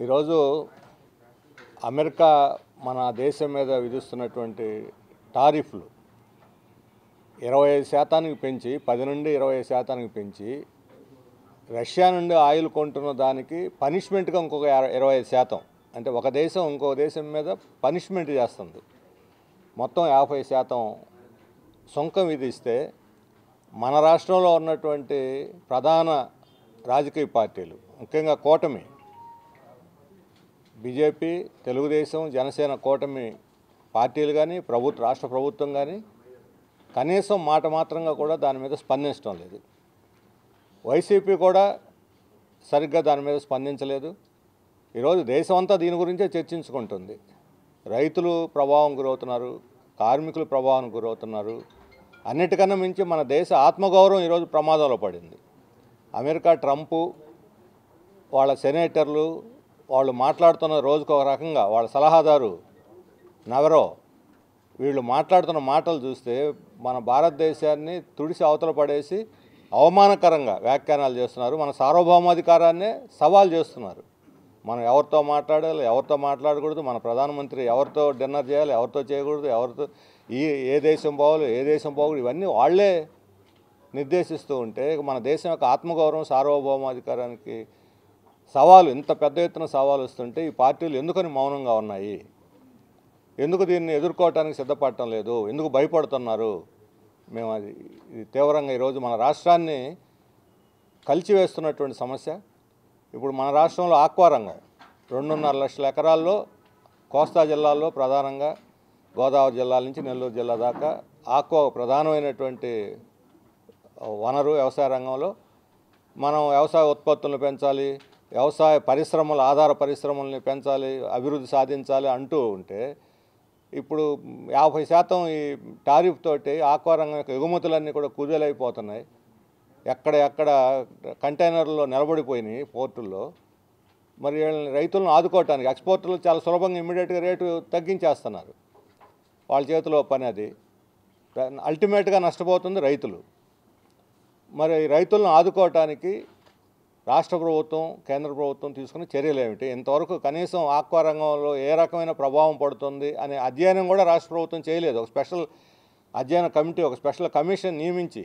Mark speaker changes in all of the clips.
Speaker 1: ఈరోజు అమెరికా మన దేశం మీద విధిస్తున్నటువంటి టారిఫ్లు 25% పెంచి 10 నుండి 20% పెంచి రష్యా నుండి ఆయిల్ కొంటున్న దానికి పనిష్మెంట్గా ఇంకొక 25%, అంటే ఒక దేశం ఇంకో దేశం మీద పనిష్మెంట్ చేస్తుంది. మొత్తం 50% సుంకం విధిస్తే మన రాష్ట్రంలో ఉన్నటువంటి ప్రధాన రాజకీయ పార్టీలు, ముఖ్యంగా కూటమి బీజేపీ, తెలుగుదేశం, జనసేన కూటమి పార్టీలు కానీ రాష్ట్ర ప్రభుత్వం కానీ కనీసం మాట మాత్రంగా కూడా దాని మీద స్పందించడం లేదు. వైసీపీ కూడా సరిగ్గా దాని మీద స్పందించలేదు. ఈరోజు దేశం అంతా దీని గురించే చర్చించుకుంటుంది. రైతులు ప్రభావం గురవుతున్నారు, కార్మికులు ప్రభావం గురవుతున్నారు. అన్నిటికన్నా మించి మన దేశ ఆత్మగౌరవం ఈరోజు ప్రమాదంలో పడింది. అమెరికా ట్రంపు వాళ్ళ సెనేటర్లు వాళ్ళు మాట్లాడుతున్న రోజుకు ఒక రకంగా, వాళ్ళ సలహాదారు నవరో వీళ్ళు మాట్లాడుతున్న మాటలు చూస్తే మన భారతదేశాన్ని తుడిసి అవతల పడేసి అవమానకరంగా వ్యాఖ్యానాలు చేస్తున్నారు. మన సార్వభౌమాధికారాన్నే సవాల్ చేస్తున్నారు. మనం ఎవరితో మాట్లాడాలి, ఎవరితో మాట్లాడకూడదు, మన ప్రధానమంత్రి ఎవరితో డిన్నర్ చేయాలి, ఎవరితో చేయకూడదు, ఎవరితో ఏ దేశం పోవాలి, ఏ దేశం పోకూడదు, ఇవన్నీ వాళ్లే నిర్దేశిస్తూ ఉంటే మన దేశం యొక్క ఆత్మగౌరవం, సార్వభౌమాధికారానికి సవాలు, ఇంత పెద్ద ఎత్తున సవాలు వస్తుంటే ఈ పార్టీలు ఎందుకని మౌనంగా ఉన్నాయి? ఎందుకు దీన్ని ఎదుర్కోవటానికి సిద్ధపడటం లేదు? ఎందుకు భయపడుతున్నారు? మేము అది తీవ్రంగా ఈరోజు మన రాష్ట్రాన్ని కలిచివేస్తున్నటువంటి సమస్య. ఇప్పుడు మన రాష్ట్రంలో ఆక్వా రంగం 2.5 లక్షల ఎకరాల్లో కోస్తా జిల్లాల్లో ప్రధానంగా గోదావరి జిల్లా నుంచి నెల్లూరు జిల్లా దాకా ఆక్వా ప్రధానమైనటువంటి వనరు. వ్యవసాయ రంగంలో మనం వ్యవసాయ ఉత్పత్తులను పెంచాలి, వ్యవసాయ పరిశ్రమలు, ఆధార పరిశ్రమల్ని పెంచాలి, అభివృద్ధి సాధించాలి అంటూ ఉంటే ఇప్పుడు 50% ఈ టారిఫ్ తోటి ఆక్వా రంగం యొక్క ఎగుమతులన్నీ కూడా కుదేలైపోతున్నాయి. ఎక్కడ కంటైనర్లో నిలబడిపోయినాయి పోర్టుల్లో. మరి రైతులను ఆదుకోవటానికి ఎక్స్పోర్టర్లు చాలా సులభంగా ఇమ్మీడియట్గా రేటు తగ్గించేస్తున్నారు. వాళ్ళ చేతిలో పని అది. అల్టిమేట్గా నష్టపోతుంది రైతులు. మరి రైతులను ఆదుకోవటానికి రాష్ట్ర ప్రభుత్వం, కేంద్ర ప్రభుత్వం తీసుకున్న చర్యలు ఏమిటి? ఇంతవరకు కనీసం ఆక్వా రంగంలో ఏ రకమైన ప్రభావం పడుతుంది అనే అధ్యయనం కూడా రాష్ట్ర ప్రభుత్వం చేయలేదు. ఒక స్పెషల్ అధ్యయన కమిటీ, ఒక స్పెషల్ కమిషన్ నియమించి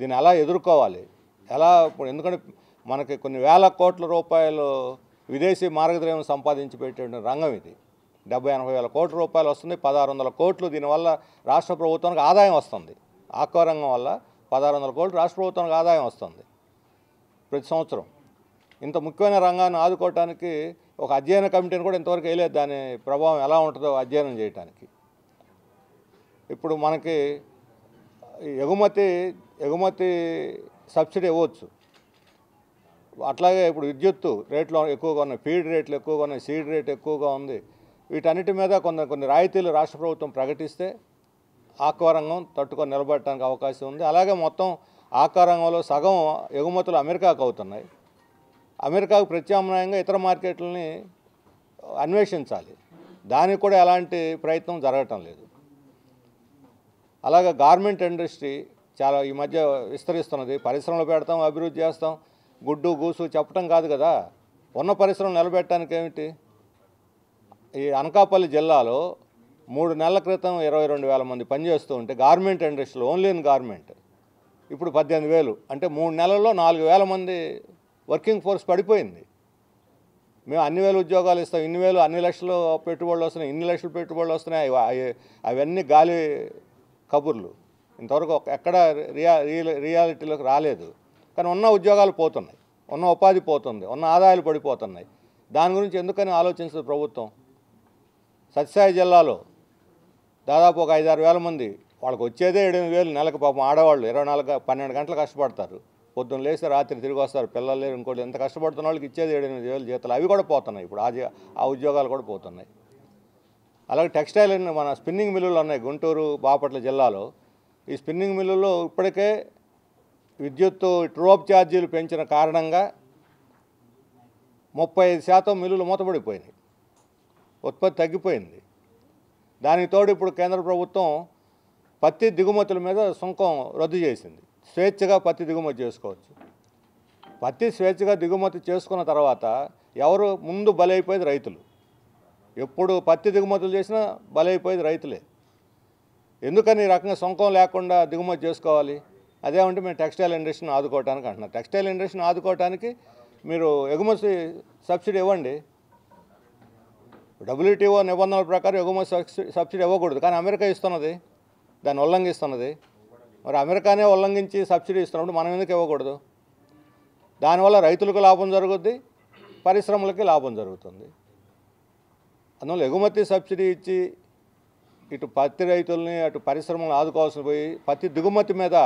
Speaker 1: దీన్ని ఎలా ఎదుర్కోవాలి, ఎలా ఇప్పుడు, ఎందుకంటే మనకి కొన్ని వేల కోట్ల రూపాయలు విదేశీ మార్గద్రవ్యం సంపాదించి పెట్టే రంగం ఇది. 70-80 వేల కోట్ల రూపాయలు వస్తుంది. 1600 కోట్లు దీనివల్ల రాష్ట్ర ప్రభుత్వానికి ఆదాయం వస్తుంది. ఆక్వా రంగం వల్ల 1600 కోట్లు రాష్ట్ర ప్రభుత్వానికి ఆదాయం వస్తుంది ప్రతి సంవత్సరం. ఇంత ముఖ్యమైన రంగాన్ని ఆదుకోవటానికి ఒక అధ్యయన కమిటీని కూడా ఇంతవరకు వేయలేదు. దాని ప్రభావం ఎలా ఉంటుందో అధ్యయనం చేయడానికి. ఇప్పుడు మనకి ఎగుమతి సబ్సిడీ ఇవ్వచ్చు. అట్లాగే ఇప్పుడు విద్యుత్తు రేట్లు ఎక్కువగా ఉన్నాయి, ఫీడ్ రేట్లు ఎక్కువగా ఉన్నాయి, సీడ్ రేట్ ఎక్కువగా ఉంది. వీటన్నిటి మీద కొన్ని రాయితీలు రాష్ట్ర ప్రభుత్వం ప్రకటిస్తే ఆక్వా రంగం తట్టుకొని నిలబడటానికి అవకాశం ఉంది. అలాగే మొత్తం ఆక్వా రంగంలో సగం ఎగుమతులు అమెరికాకు అవుతున్నాయి. అమెరికాకు ప్రత్యామ్నాయంగా ఇతర మార్కెట్లని అన్వేషించాలి. దానికి కూడా ఎలాంటి ప్రయత్నం జరగటం లేదు. అలాగే గార్మెంట్ ఇండస్ట్రీ చాలా ఈ మధ్య విస్తరిస్తున్నది. పరిశ్రమలు పెడతాం, అభివృద్ధి చేస్తాం, గుడ్డు గూసు చెప్పటం కాదు కదా. ఉన్న పరిశ్రమలు నిలబెట్టడానికి ఏమిటి? ఈ అనకాపల్లి జిల్లాలో 3 నెలల క్రితం 22,000 మంది పనిచేస్తూ ఉంటే గార్మెంట్ ఇండస్ట్రీలో, ఓన్లీ ఇన్ గార్మెంట్, ఇప్పుడు 18,000. అంటే 3 నెలల్లో 4,000 మంది వర్కింగ్ ఫోర్స్ పడిపోయింది. మేము అన్ని వేల ఉద్యోగాలు ఇస్తాం, ఇన్ని వేలు, అన్ని లక్షలు పెట్టుబడులు వస్తున్నాయి, ఇన్ని లక్షలు పెట్టుబడులు వస్తున్నాయి, అవన్నీ గాలి కబుర్లు. ఇంతవరకు ఎక్కడ రియాలిటీలోకి రాలేదు. కానీ ఉన్న ఉద్యోగాలు పోతున్నాయి, ఉన్న ఉపాధి పోతుంది, ఉన్న ఆదాయాలు పడిపోతున్నాయి. దాని గురించి ఎందుకని ఆలోచించదు ప్రభుత్వం? సత్యసాయి జిల్లాలో దాదాపు ఒక 5-6 వేల మంది, వాళ్ళకి వచ్చేదే 7,000 నెలకు. పాపం ఆడవాళ్ళు 12 గంటలు కష్టపడతారు, పొద్దున్న లేస్తే రాత్రి తిరిగి వస్తారు, పిల్లలు లేరు, ఇంకోటి ఎంత కష్టపడుతున్న వాళ్ళకి ఇచ్చేది 7,000 జీతాలు. అవి కూడా పోతున్నాయి ఇప్పుడు, ఆ ఉద్యోగాలు కూడా పోతున్నాయి. అలాగే టెక్స్టైల్ మన స్పిన్నింగ్ మిల్లులు ఉన్నాయి గుంటూరు, బాపట్ల జిల్లాలో. ఈ స్పిన్నింగ్ మిల్లుల్లో ఇప్పటికే విద్యుత్తు ట్రోప్ ఛార్జీలు పెంచిన కారణంగా 35% మిల్లులు మూతపడిపోయినాయి, ఉత్పత్తి తగ్గిపోయింది. దానికి తోడు ఇప్పుడు కేంద్ర ప్రభుత్వం పత్తి దిగుమతుల మీద సుంకం రద్దు చేసింది. స్వేచ్ఛగా పత్తి దిగుమతి చేసుకోవచ్చు. పత్తి స్వేచ్ఛగా దిగుమతి చేసుకున్న తర్వాత ఎవరు ముందు బలైపోయేది రైతులు. ఎప్పుడు పత్తి దిగుమతులు చేసినా బలైపోయేది రైతులే. ఎందుకని ఈ రకంగా సుంకం లేకుండా దిగుమతి చేసుకోవాలి? అదేమంటే మేము టెక్స్టైల్ ఇండస్ట్రీని ఆదుకోవడానికి అంటున్నారు. టెక్స్టైల్ ఇండస్ట్రీని ఆదుకోవడానికి మీరు ఎగుమతి సబ్సిడీ ఇవ్వండి. WTO నిబంధనల ప్రకారం ఎగుమతి సబ్సిడీ ఇవ్వకూడదు, కానీ అమెరికా ఇస్తున్నది, దాన్ని ఉల్లంఘిస్తున్నది. మరి అమెరికానే ఉల్లంఘించి సబ్సిడీ ఇస్తున్నప్పుడు మనం ఎందుకు ఇవ్వకూడదు? దానివల్ల రైతులకు లాభం జరుగుద్ది, పరిశ్రమలకి లాభం జరుగుతుంది. అందువల్ల ఎగుమతి సబ్సిడీ ఇచ్చి ఇటు పత్తి రైతుల్ని అటు పరిశ్రమలను ఆదుకోవాల్సి పోయి పత్తి దిగుమతి మీద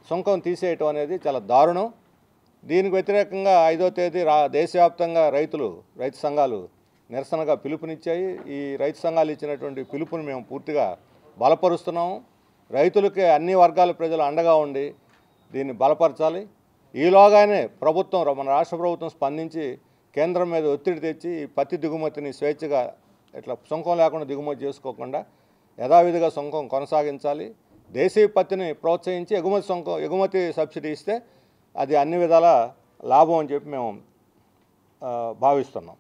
Speaker 1: సుంకం తీసేయటం అనేది చాలా దారుణం. దీనికి వ్యతిరేకంగా 5వ తేదీ దేశవ్యాప్తంగా రైతు సంఘాలు నిరసనగా పిలుపునిచ్చాయి. ఈ రైతు సంఘాలు ఇచ్చినటువంటి పిలుపుని మేము పూర్తిగా బలపరుస్తున్నాము. రైతులకి అన్ని వర్గాల ప్రజలు అండగా ఉండి దీన్ని బలపరచాలి. ఈలోగానే మన రాష్ట్ర ప్రభుత్వం స్పందించి కేంద్రం మీద ఒత్తిడి తెచ్చి పత్తి దిగుమతిని స్వేచ్ఛగా ఇట్లా సుంకం లేకుండా దిగుమతి చేసుకోకుండా యథావిధిగా సుంకం కొనసాగించాలి. దేశీయ పత్తిని ప్రోత్సహించి ఎగుమతి సబ్సిడీ ఇస్తే అది అన్ని విధాల లాభం అని చెప్పి మేము భావిస్తున్నాం.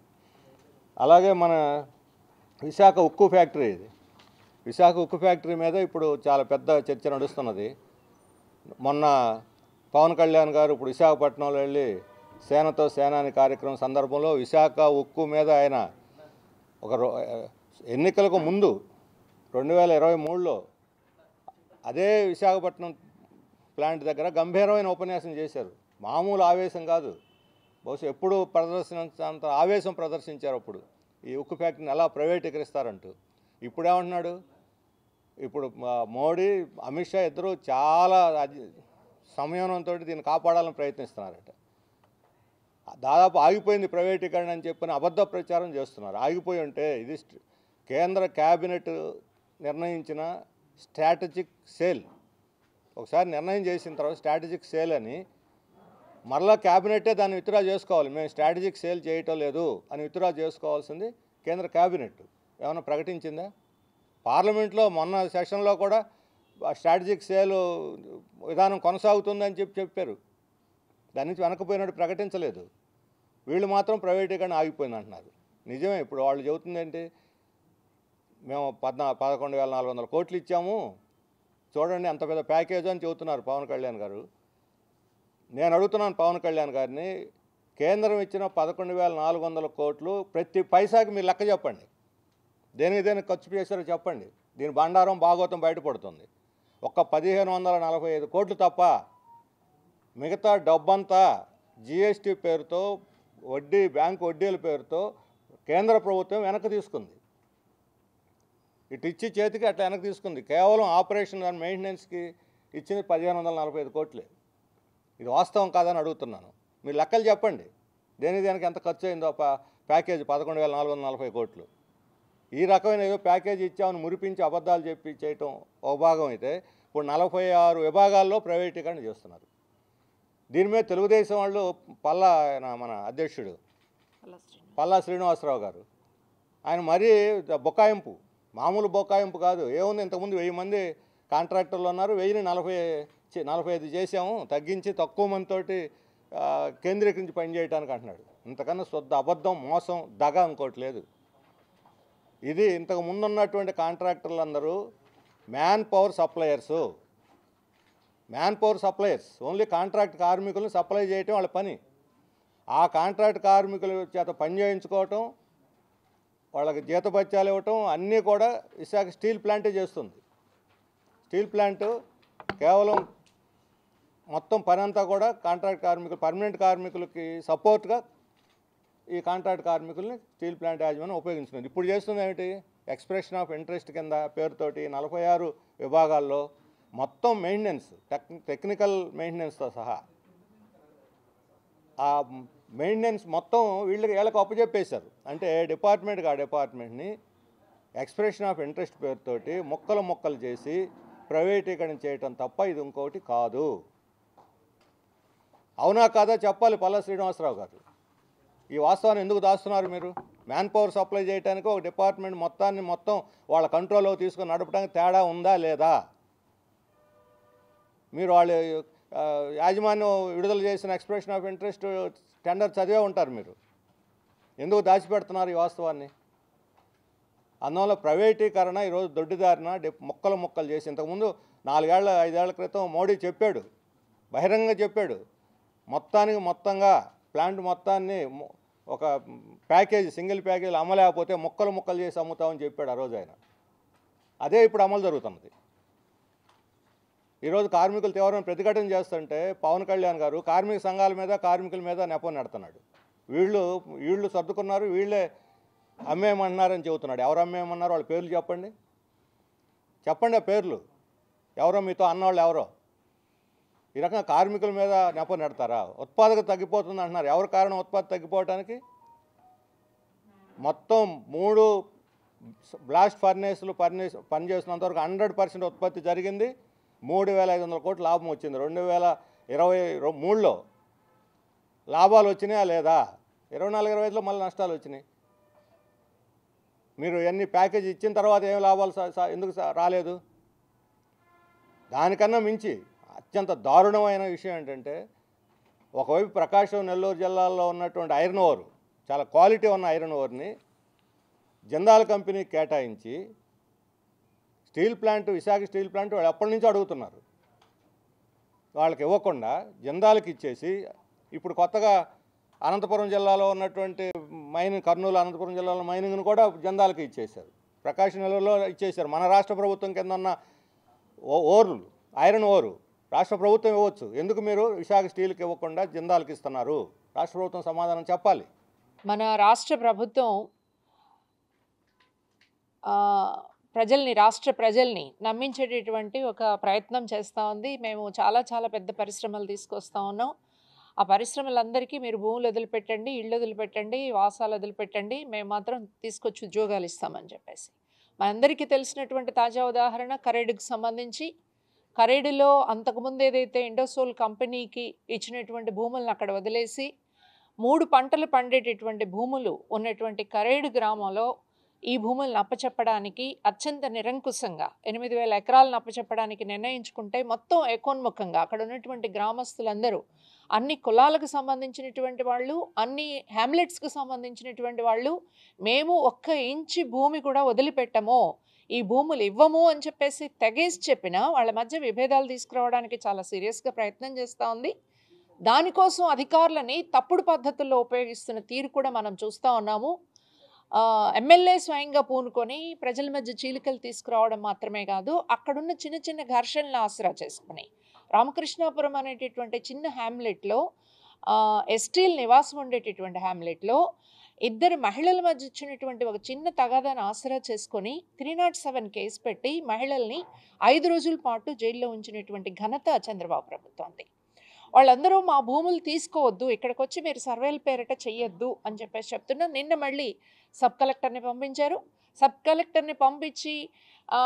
Speaker 1: అలాగే మన విశాఖ ఉక్కు ఫ్యాక్టరీ, విశాఖ ఉక్కు ఫ్యాక్టరీ మీద ఇప్పుడు చాలా పెద్ద చర్చ నడుస్తున్నది. మొన్న పవన్ కళ్యాణ్ గారు ఇప్పుడు విశాఖపట్నంలో వెళ్ళి సేనతో సేనాని కార్యక్రమం సందర్భంలో విశాఖ ఉక్కు మీద ఆయన ఎన్నికలకు ముందు 2023లో అదే విశాఖపట్నం ప్లాంట్ దగ్గర గంభీరమైన ఉపన్యాసం చేశారు. మామూలు ఆవేశం కాదు, బహుశా ఎప్పుడు ప్రదర్శించినంత ఆవేశం ప్రదర్శించారు అప్పుడు ఈ ఉక్కు ఫ్యాక్టరీని ఎలా ప్రైవేటీకరిస్తారంటూ. ఇప్పుడు ఏమంటున్నాడు? ఇప్పుడు మోడీ అమిత్ షా ఇద్దరు చాలా సంయమనంతో దీన్ని కాపాడాలని ప్రయత్నిస్తున్నారట. దాదాపు ఆగిపోయింది ప్రైవేటీకరణ అని చెప్పని అబద్ధ ప్రచారం చేస్తున్నారు. ఆగిపోయి ఉంటే ఇది కేంద్ర క్యాబినెట్ నిర్ణయించిన స్ట్రాటజిక్ సేల్. ఒకసారి నిర్ణయం చేసిన తర్వాత స్ట్రాటజిక్ సేల్ అని మరలా క్యాబినెట్టే దాన్ని విత్డ్రా చేసుకోవాలి. మేము స్ట్రాటజిక్ సేల్ చేయటం లేదు అని విత్డ్రా చేసుకోవాల్సింది కేంద్ర క్యాబినెట్. ఏమైనా ప్రకటించిందా? పార్లమెంట్లో మొన్న సెషన్లో కూడా స్ట్రాటజిక్ సేల్ విధానం కొనసాగుతుందని చెప్పారు. దాని నుంచి వెనకపోయినట్టు ప్రకటించలేదు. వీళ్ళు మాత్రం ప్రైవేటీకరణ ఆగిపోయింది అంటున్నారు. నిజమే. ఇప్పుడు వాళ్ళు చెబుతుంది ఏంటి? మేము 11,400 కోట్లు ఇచ్చాము, చూడండి అంత పెద్ద ప్యాకేజ్ అని చెబుతున్నారు పవన్ కళ్యాణ్ గారు. నేను అడుగుతున్నాను పవన్ కళ్యాణ్ గారిని, కేంద్రం ఇచ్చిన 11,400 కోట్లు ప్రతి పైసాకి మీరు లెక్క చెప్పండి. దేనికి ఖర్చు చేశారో చెప్పండి. దీని బండారం భాగవతం బయటపడుతుంది. ఒక్క 1,545 కోట్లు తప్ప మిగతా డబ్బంతా GST పేరుతో బ్యాంకు వడ్డీల పేరుతో కేంద్ర ప్రభుత్వం వెనక్కి తీసుకుంది. ఇటు ఇచ్చి చేతికి అట్లా వెనక్కి తీసుకుంది. కేవలం ఆపరేషన్ అండ్ మెయింటెనెన్స్కి ఇచ్చింది 1,545 కోట్లే. ఇది వాస్తవం కాదని అడుగుతున్నాను. మీరు లెక్కలు చెప్పండి. దేనికి ఎంత ఖర్చు అయిందో ప్యాకేజ్ 11,440 కోట్లు. ఈ రకమైన ఏదో ప్యాకేజ్ ఇచ్చామని మురిపించి అబద్ధాలు చెప్పి చేయటం ఒక భాగం అయితే, ఇప్పుడు 46 విభాగాల్లో ప్రైవేటీకరణ చేస్తున్నారు. దీని మీద తెలుగుదేశం వాళ్ళు మన అధ్యక్షుడు పల్లా శ్రీనివాసరావు గారు ఆయన మరీ బొకాయింపు, మామూలు బొకాయింపు కాదు. ఏముంది, ఇంతకుముందు 1000 మంది కాంట్రాక్టర్లు ఉన్నారు, 1000ని 45 చేసాము, తగ్గించి తక్కువ మందితోటి కేంద్రీకరించి పనిచేయడానికి అంటున్నాడు. ఇంతకన్నా శుద్ధ అబద్ధం, మోసం, దగ ఇంకోటి లేదు. ఇది ఇంతకు ముందున్నటువంటి కాంట్రాక్టర్లు అందరూ man power suppliers, only contract కార్మికులను సప్లై చేయటం వాళ్ళ పని. ఆ కాంట్రాక్ట్ కార్మికుల చేత పని చేయించుకోవటం, వాళ్ళకి జీతభత్యాలు ఇవ్వటం అన్నీ కూడా విశాఖ స్టీల్ ప్లాంటే చేస్తుంది. స్టీల్ ప్లాంట్ కేవలం మొత్తం పని అంతా కూడా కాంట్రాక్ట్ కార్మికులు, పర్మనెంట్ కార్మికులకి సపోర్ట్గా ఈ కాంట్రాక్ట్ కార్మికుల్ని స్టీల్ ప్లాంట్ యాజమాన్యం ఉపయోగించుకుంది. ఇప్పుడు చేస్తుంది ఏమిటి? ఎక్స్ప్రెషన్ ఆఫ్ ఇంట్రెస్ట్ కింద పేరుతోటి 46 విభాగాల్లో మొత్తం మెయింటెనెన్స్, టెక్నికల్ మెయింటెనెన్స్తో సహా ఆ మెయింటెనెన్స్ మొత్తం వీళ్ళకి అప్పచెప్పేశారు. అంటే డిపార్ట్మెంట్ని ఎక్స్ప్రెషన్ ఆఫ్ ఇంట్రెస్ట్ పేరుతోటి మొక్కలు చేసి ప్రైవేటీకరణ చేయటం తప్ప ఇది ఇంకోటి కాదు. అవునా కాదా చెప్పాలి పల్లా శ్రీనివాసరావు గారు. ఈ వాస్తవాన్ని ఎందుకు దాస్తున్నారు మీరు? మ్యాన్ పవర్ సప్లై చేయడానికి ఒక డిపార్ట్మెంట్ మొత్తం వాళ్ళ కంట్రోల్లో తీసుకొని నడపడానికి తేడా ఉందా లేదా? మీరు వాళ్ళు యాజమాన్యం విడుదల చేసిన ఎక్స్ప్రెషన్ ఆఫ్ ఇంట్రెస్ట్ టెండర్ చదివే ఉంటారు. మీరు ఎందుకు దాచిపెడుతున్నారు ఈ వాస్తవాన్ని? అందువల్ల ప్రైవేటీకరణ ఈరోజు దొడ్డిదారిన ముక్కలు చేసి, ఇంతకుముందు 4-5 ఏళ్ల క్రితం మోడీ చెప్పాడు, బహిరంగంగా చెప్పాడు, మొత్తంగా ప్లాంట్ మొత్తాన్ని ఒక ప్యాకేజీ, సింగిల్ ప్యాకేజీలు అమ్మలేకపోతే ముక్కలు చేసి అమ్ముతామని చెప్పాడు ఆ రోజు ఆయన. అదే ఇప్పుడు అమలు జరుగుతున్నది. ఈరోజు కార్మికులు తీవ్రమైన ప్రతిఘటన చేస్తుంటే పవన్ కళ్యాణ్ గారు కార్మిక సంఘాల మీద, కార్మికుల మీద నెపం నెడుతున్నాడు. వీళ్ళు సర్దుకున్నారు, వీళ్ళే అమ్మేయమన్నారని చెబుతున్నాడు. ఎవరు అమ్మేయమన్నారు? వాళ్ళ పేర్లు చెప్పండి ఆ పేర్లు. ఎవరో మీతో అన్నవాళ్ళు ఎవరో? ఈ రకంగా కార్మికుల మీద నెపం నెడతారా? ఉత్పాదక తగ్గిపోతుంది అంటున్నారు. ఎవరు కారణం ఉత్పత్తి తగ్గిపోవడానికి? మొత్తం 3 బ్లాస్ట్ ఫర్నేసులు పనిచేస్తున్నంతవరకు 100% ఉత్పత్తి జరిగింది. 3,500 కోట్ల లాభం వచ్చింది. 2023లో లాభాలు వచ్చినాయా లేదా? 24-25లో మళ్ళీ నష్టాలు వచ్చినాయి. మీరు ఎన్ని ప్యాకేజీ ఇచ్చిన తర్వాత ఏం లాభాలు ఎందుకు రాలేదు? దానికన్నా మించి అత్యంత దారుణమైన విషయం ఏంటంటే, ఒకవైపు ప్రకాశం, నెల్లూరు జిల్లాల్లో ఉన్నటువంటి ఐరన్ ఓర్, చాలా క్వాలిటీ ఉన్న ఐరన్ ఓర్ని జిందాల్ కంపెనీకి కేటాయించి steel plant, Visakha steel plant వాళ్ళు ఎప్పటి నుంచో అడుగుతున్నారు. వాళ్ళకి ఇవ్వకుండా జిందాల్కి ఇచ్చేసి, ఇప్పుడు కొత్తగా అనంతపురం జిల్లాలో ఉన్నటువంటి కర్నూలు, అనంతపురం జిల్లాలో మైనింగ్ను కూడా జిందాల్కి ఇచ్చేశారు. ప్రకాశం, నెల్లూరులో ఇచ్చేశారు. మన రాష్ట్ర ప్రభుత్వం కింద ఉన్న ఓర్లు, ఐరన్ ఓరు రాష్ట్ర ప్రభుత్వం ఇవ్వచ్చు. ఎందుకు మీరు విశాఖ స్టీల్కి ఇవ్వకుండా జిందాల్కి ఇస్తున్నారు? రాష్ట్ర ప్రభుత్వం సమాధానం చెప్పాలి.
Speaker 2: మన రాష్ట్ర ప్రభుత్వం రాష్ట్ర ప్రజల్ని నమ్మించేటటువంటి ఒక ప్రయత్నం చేస్తూ ఉంది. మేము చాలా పెద్ద పరిశ్రమలు తీసుకొస్తా ఉన్నాం. ఆ పరిశ్రమలందరికీ మీరు భూములు వదిలిపెట్టండి, ఇళ్ళు వదిలిపెట్టండి, వాసాలు వదిలిపెట్టండి, మేము మాత్రం తీసుకొచ్చి ఉద్యోగాలు ఇస్తామని చెప్పేసి. మనందరికీ తెలిసినటువంటి తాజా ఉదాహరణ కరేడుకు సంబంధించి. కరేడులో అంతకుముందు ఏదైతే ఇండోసోల్ కంపెనీకి ఇచ్చినటువంటి భూములను అక్కడ వదిలేసి 3 పంటలు పండేటటువంటి భూములు ఉన్నటువంటి కరేడు గ్రామంలో ఈ భూములను అప్పచెప్పడానికి అత్యంత నిరంకుశంగా 8,000 ఎకరాలను అప్పచెప్పడానికి నిర్ణయించుకుంటే, మొత్తం ఏకోన్ముఖంగా అక్కడ ఉన్నటువంటి గ్రామస్తులందరూ, అన్ని కులాలకు సంబంధించినటువంటి వాళ్ళు, అన్ని హ్యామ్లెట్స్కి సంబంధించినటువంటి వాళ్ళు, మేము 1 ఇంచి భూమి కూడా వదిలిపెట్టము, ఈ భూములు ఇవ్వము అని చెప్పేసి తెగేసి చెప్పినా వాళ్ళ మధ్య విభేదాలు తీసుకురావడానికి చాలా సీరియస్గా ప్రయత్నం చేస్తూ ఉంది. దానికోసం అధికారులని తప్పుడు పద్ధతుల్లో ఉపయోగిస్తున్న తీరు కూడా మనం చూస్తూ ఉన్నాము. ఎమ్మెల్యే స్వయంగా పూనుకొని ప్రజల మధ్య చీలికలు తీసుకురావడం మాత్రమే కాదు, అక్కడున్న చిన్న ఘర్షణలు ఆసరా చేసుకుని రామకృష్ణాపురం అనేటటువంటి చిన్న హ్యామ్లెట్లో, ఎస్టీల్ నివాసం ఉండేటటువంటి హ్యామ్లెట్లో 2 మహిళల మధ్య వచ్చినటువంటి ఒక చిన్న తగాదాన్ని ఆసరా చేసుకొని 307 కేసు పెట్టి మహిళల్ని 5 రోజుల పాటు జైల్లో ఉంచినటువంటి ఘనత చంద్రబాబు ప్రభుత్వంది. వాళ్ళందరూ మా భూములు తీసుకోవద్దు, ఇక్కడికి వచ్చి మీరు సర్వేల పేరిట చెయ్యొద్దు అని చెప్పేసి చెప్తున్నా. నిన్న మళ్ళీ సబ్ కలెక్టర్ని పంపించారు. సబ్ కలెక్టర్ని పంపించి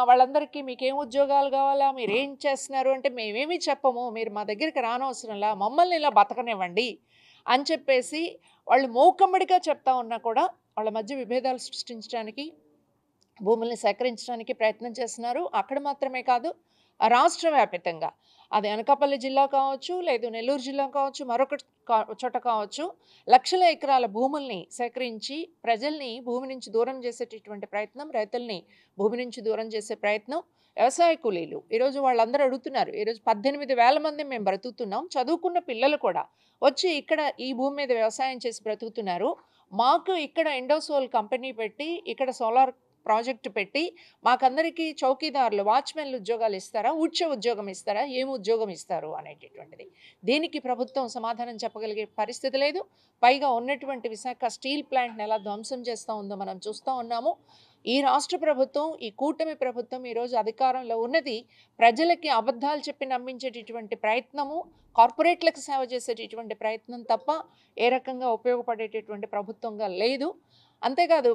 Speaker 2: వాళ్ళందరికీ మీకేం ఉద్యోగాలు కావాలా, మీరు ఏం చేస్తున్నారు అంటే, మేమేమీ చెప్పము, మీరు మా దగ్గరికి రానవసరంలా, మమ్మల్ని ఇలా బతకనివ్వండి అని చెప్పేసి వాళ్ళు మూకమ్మడిగా చెప్తా ఉన్నా కూడా వాళ్ళ మధ్య విభేదాలు సృష్టించడానికి, భూముల్ని సేకరించడానికి ప్రయత్నం చేస్తున్నారు. అక్కడ మాత్రమే కాదు, రాష్ట్ర వ్యాప్తంగా, అది అనకాపల్లి జిల్లా కావచ్చు, లేదు నెల్లూరు జిల్లా కావచ్చు, మరొక చోట కావచ్చు, లక్షల ఎకరాల భూముల్ని సేకరించి ప్రజల్ని భూమి నుంచి దూరం చేసేటటువంటి ప్రయత్నం, రైతుల్ని భూమి నుంచి దూరం చేసే ప్రయత్నం. వ్యవసాయ కూలీలు ఈరోజు వాళ్ళందరూ అడుగుతున్నారు. ఈరోజు 18,000 మంది మేము బ్రతుకుతున్నాం, చదువుకున్న పిల్లలు కూడా వచ్చి ఇక్కడ ఈ భూమి మీద వ్యవసాయం చేసి బ్రతుకుతున్నారు. మాకు ఇక్కడ ఇండోసోల్ కంపెనీ పెట్టి, ఇక్కడ సోలార్ ప్రాజెక్టు పెట్టి మాకందరికీ చౌకీదారులు, వాచ్మెన్లు ఉద్యోగాలు ఇస్తారా, ఊడ్చే ఉద్యోగం ఇస్తారా, ఏం ఉద్యోగం ఇస్తారు అనేటటువంటిది. దీనికి ప్రభుత్వం సమాధానం చెప్పగలిగే పరిస్థితి లేదు. పైగా ఉన్నటువంటి విశాఖ స్టీల్ ప్లాంట్ని ఎలా ధ్వంసం చేస్తూ ఉందో మనం చూస్తూ ఉన్నాము. ఈ రాష్ట్ర ప్రభుత్వం, ఈ కూటమి ప్రభుత్వం ఈరోజు అధికారంలో ఉన్నది ప్రజలకి అబద్ధాలు చెప్పి నమ్మించేటటువంటి ప్రయత్నము, కార్పొరేట్లకు సేవ చేసేటటువంటి ప్రయత్నం తప్ప ఏ రకంగా ఉపయోగపడేటటువంటి ప్రభుత్వంగా లేదు. అంతేకాదు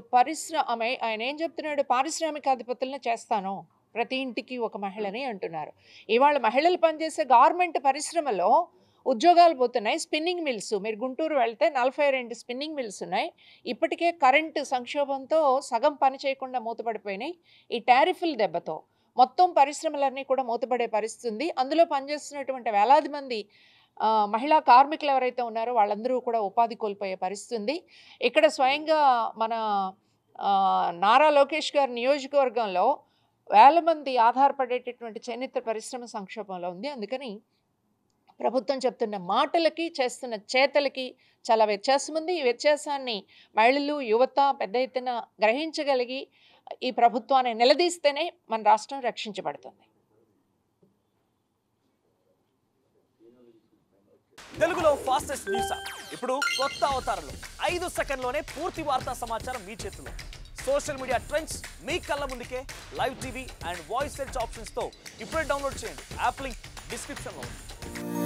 Speaker 2: ఆయన ఏం చెప్తున్నాడు, పారిశ్రామికాధిపతులను చేస్తాను, ప్రతి ఇంటికి ఒక మహిళని అంటున్నారు. ఇవాళ మహిళలు పనిచేసే గార్మెంట్ పరిశ్రమలో ఉద్యోగాలు పోతున్నాయి. స్పిన్నింగ్ మిల్స్, మీరు గుంటూరు వెళ్తే 42 స్పిన్నింగ్ మిల్స్ ఉన్నాయి. ఇప్పటికే కరెంటు సంక్షోభంతో సగం పని చేయకుండా మూతపడిపోయినాయి. ఈ టారిఫ్ల దెబ్బతో మొత్తం పరిశ్రమలన్నీ కూడా మూతపడే పరిస్థితి ఉంది. అందులో పనిచేస్తున్నటువంటి వేలాది మంది మహిళా కార్మికులు ఎవరైతే ఉన్నారో వాళ్ళందరూ కూడా ఉపాధి కోల్పోయే పరిస్థితి ఉంది. ఇక్కడ స్వయంగా మన నారా లోకేష్ గారి నియోజకవర్గంలో వేల మంది ఆధారపడేటటువంటి చేనేత పరిశ్రమ సంక్షోభంలో ఉంది. అందుకని ప్రభుత్వం చెప్తున్న మాటలకి చేస్తున్న చేతలకి చాలా వ్యత్యాసం ఉంది. ఈ వ్యత్యాసాన్ని మహిళలు, యువత పెద్ద ఎత్తున గ్రహించగలిగి ఈ ప్రభుత్వాన్ని నిలదీస్తేనే మన రాష్ట్రం రక్షించబడుతుంది.
Speaker 3: తెలుగులో ఫాస్టెస్ట్ న్యూస్ ఇప్పుడు కొత్త అవతారంలో 5 సెకండ్లోనే పూర్తి వార్తా సమాచారం మీ చేతిలో. సోషల్ మీడియా ట్రెండ్స్ మీ కళ్ళ ముందుకే live TV and voice search ఆప్షన్స్తో ఇప్పుడే డౌన్లోడ్ చేయండి. యాప్ లింక్ డిస్క్రిప్షన్లో ఉంది.